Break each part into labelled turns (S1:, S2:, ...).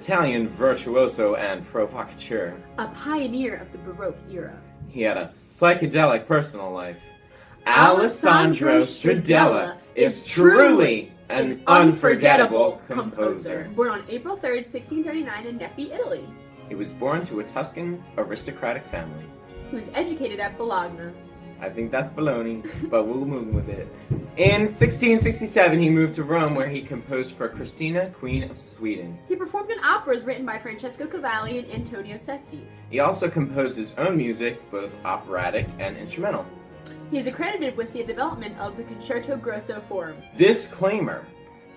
S1: Italian virtuoso and provocateur.
S2: A pioneer of the Baroque era.
S1: He had a psychedelic personal life. Alessandro Stradella is truly an unforgettable composer.
S2: Born on April 3rd, 1639 in Nepi, Italy.
S1: He was born to a Tuscan aristocratic family.
S2: He was educated at Bologna.
S1: I think that's baloney, but we'll move with it. In 1667, he moved to Rome, where he composed for Christina, Queen of Sweden.
S2: He performed in operas written by Francesco Cavalli and Antonio Sesti.
S1: He also composed his own music, both operatic and instrumental.
S2: He is accredited with the development of the Concerto Grosso form.
S1: Disclaimer: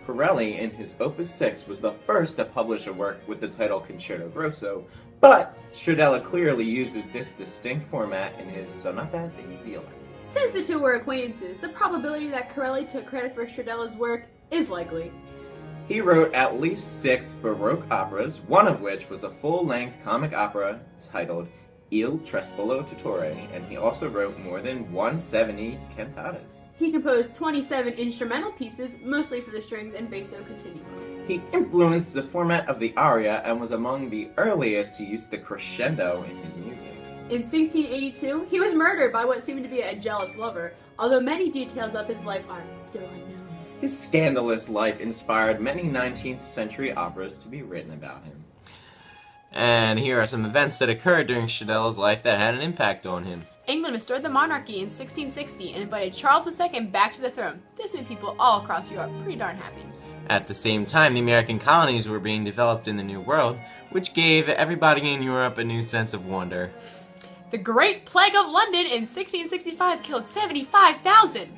S1: Corelli, in his Opus 6, was the first to publish a work with the title Concerto Grosso, but Stradella clearly uses this distinct format in his Sonata dei Viola.
S2: Since the two were acquaintances, the probability that Corelli took credit for Stradella's work is likely.
S1: He wrote at least 6 Baroque operas, one of which was a full-length comic opera titled Il Trespolo Tuttore, and he also wrote more than 170 cantatas.
S2: He composed 27 instrumental pieces, mostly for the strings and basso continuo.
S1: He influenced the format of the aria and was among the earliest to use the crescendo in his music.
S2: In 1682, he was murdered by what seemed to be a jealous lover, although many details of his life are still unknown.
S1: His scandalous life inspired many 19th century operas to be written about him.
S3: And here are some events that occurred during Stradella's life that had an impact on him.
S2: England restored the monarchy in 1660 and invited Charles II back to the throne. This made people all across Europe pretty darn happy.
S3: At the same time, the American colonies were being developed in the New World, which gave everybody in Europe a new sense of wonder.
S2: The Great Plague of London in 1665 killed 75,000.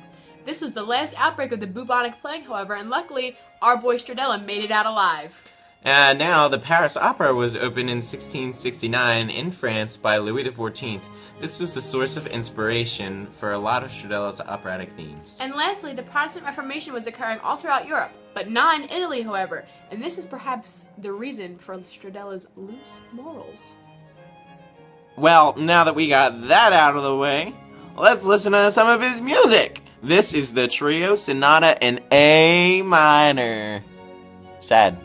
S2: This was the last outbreak of the bubonic plague, however, and luckily, our boy Stradella made it out alive.
S3: Now, the Paris Opera was opened in 1669 in France by Louis XIV. This was the source of inspiration for a lot of Stradella's operatic themes.
S2: And lastly, the Protestant Reformation was occurring all throughout Europe, but not in Italy, however, and this is perhaps the reason for Stradella's loose morals.
S3: Well, now that we got that out of the way, let's listen to some of his music. This is the Trio Sonata in A minor. Sad.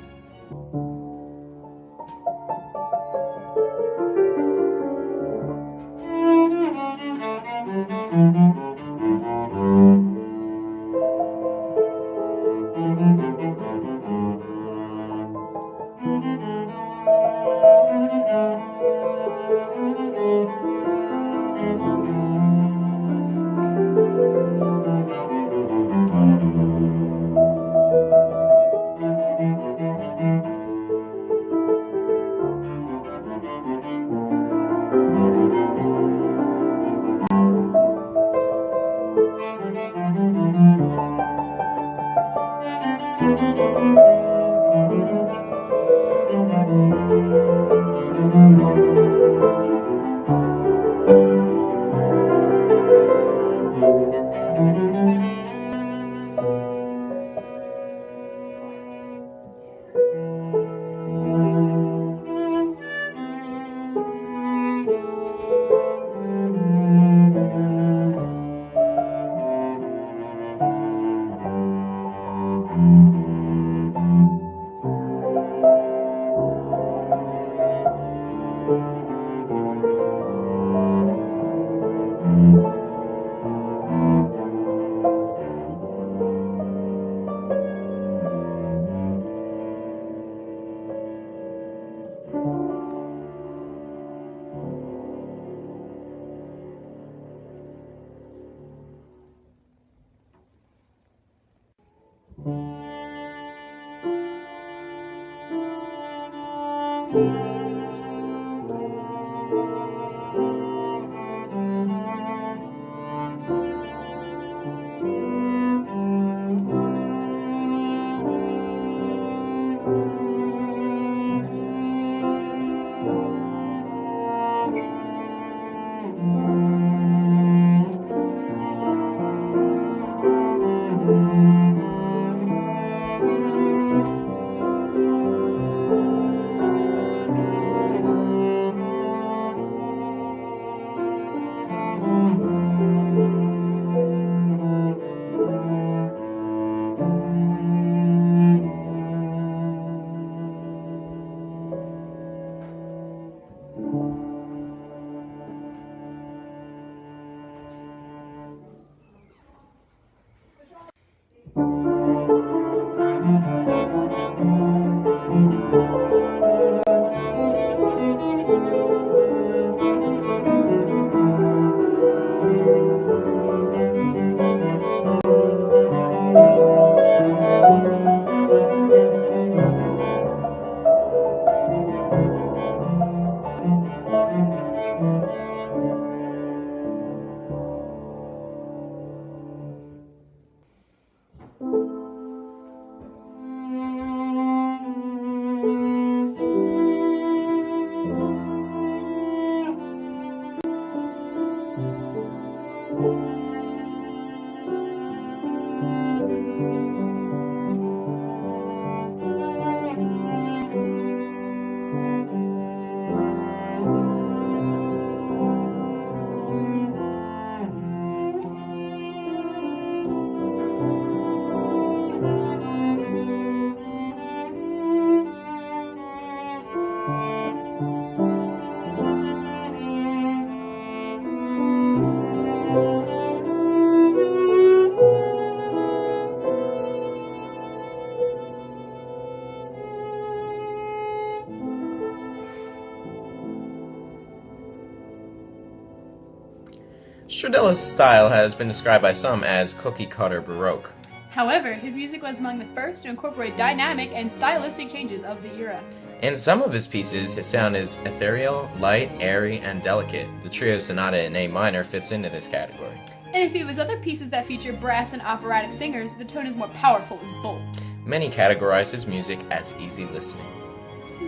S3: Stradella's style has been described by some as cookie-cutter Baroque.
S2: However, his music was among the first to incorporate dynamic and stylistic changes of the era.
S3: In some of his pieces, his sound is ethereal, light, airy, and delicate. The Trio Sonata in A minor fits into this category.
S2: In a few of his other pieces that feature brass and operatic singers, the tone is more powerful and bold.
S3: Many categorize his music as easy listening.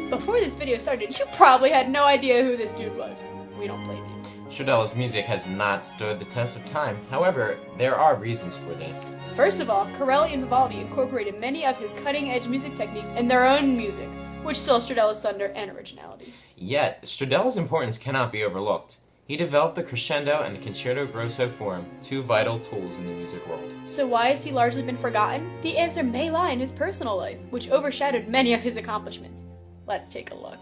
S2: Before this video started, you probably had no idea who this dude was. We don't blame you.
S3: Stradella's music has not stood the test of time. However, there are reasons for this.
S2: First of all, Corelli and Vivaldi incorporated many of his cutting-edge music techniques in their own music, which stole Stradella's thunder and originality.
S3: Yet, Stradella's importance cannot be overlooked. He developed the crescendo and the concerto grosso form, two vital tools in the music world.
S2: So why has he largely been forgotten? The answer may lie in his personal life, which overshadowed many of his accomplishments. Let's take a look.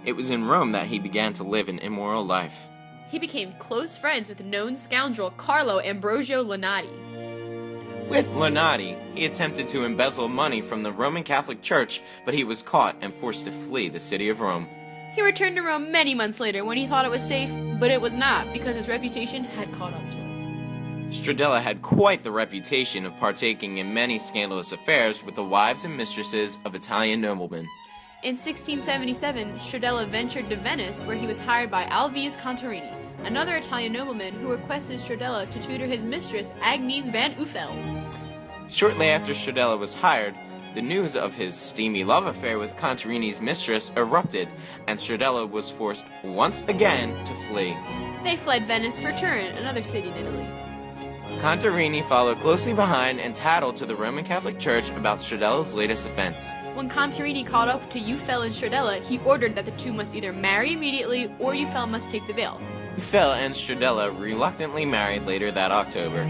S3: It was in Rome that he began to live an immoral life.
S2: He became close friends with known scoundrel Carlo Ambrogio Lonati.
S3: With Lonati, he attempted to embezzle money from the Roman Catholic Church, but he was caught and forced to flee the city of Rome.
S2: He returned to Rome many months later when he thought it was safe, but it was not because his reputation had caught up to him.
S3: Stradella had quite the reputation of partaking in many scandalous affairs with the wives and mistresses of Italian noblemen.
S2: In 1677, Stradella ventured to Venice, where he was hired by Alvise Contarini, another Italian nobleman who requested Stradella to tutor his mistress, Agnes van Uffel.
S3: Shortly after Stradella was hired, the news of his steamy love affair with Contarini's mistress erupted, and Stradella was forced once again to flee.
S2: They fled Venice for Turin, another city in Italy.
S3: Contarini followed closely behind and tattled to the Roman Catholic Church about Stradella's latest offense.
S2: When Contarini caught up to Uffel and Stradella, he ordered that the two must either marry immediately or Uffel must take the veil.
S3: Uffel and Stradella reluctantly married later that October.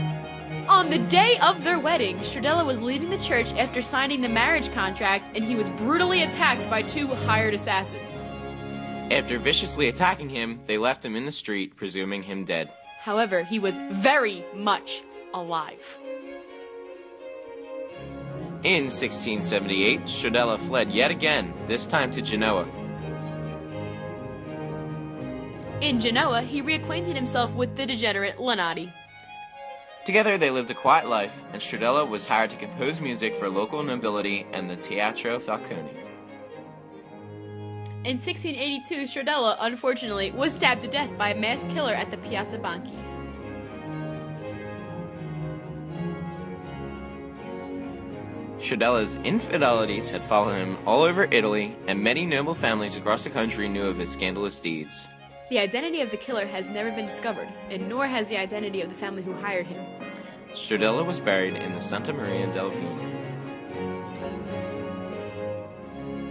S2: On the day of their wedding, Stradella was leaving the church after signing the marriage contract, and he was brutally attacked by two hired assassins.
S3: After viciously attacking him, they left him in the street, presuming him dead.
S2: However, he was very much alive.
S3: In 1678, Stradella fled yet again, this time to Genoa.
S2: In Genoa, he reacquainted himself with the degenerate Lonati.
S3: Together they lived a quiet life, and Stradella was hired to compose music for local nobility and the Teatro Falcone.
S2: In 1682, Stradella, unfortunately, was stabbed to death by a masked killer at the Piazza Banchi.
S3: Stradella's infidelities had followed him all over Italy, and many noble families across the country knew of his scandalous deeds.
S2: The identity of the killer has never been discovered, and nor has the identity of the family who hired him.
S3: Stradella was buried in the Santa Maria del Fiume.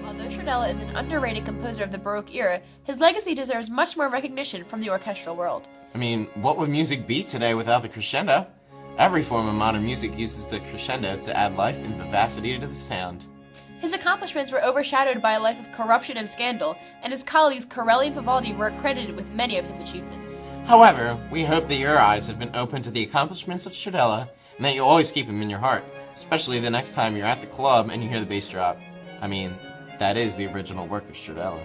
S2: Although Stradella is an underrated composer of the Baroque era, his legacy deserves much more recognition from the orchestral world.
S3: I mean, what would music be today without the crescendo? Every form of modern music uses the crescendo to add life and vivacity to the sound.
S2: His accomplishments were overshadowed by a life of corruption and scandal, and his colleagues Corelli and Vivaldi were credited with many of his achievements.
S3: However, we hope that your eyes have been opened to the accomplishments of Stradella and that you'll always keep him in your heart, especially the next time you're at the club and you hear the bass drop. I mean, that is the original work of Stradella.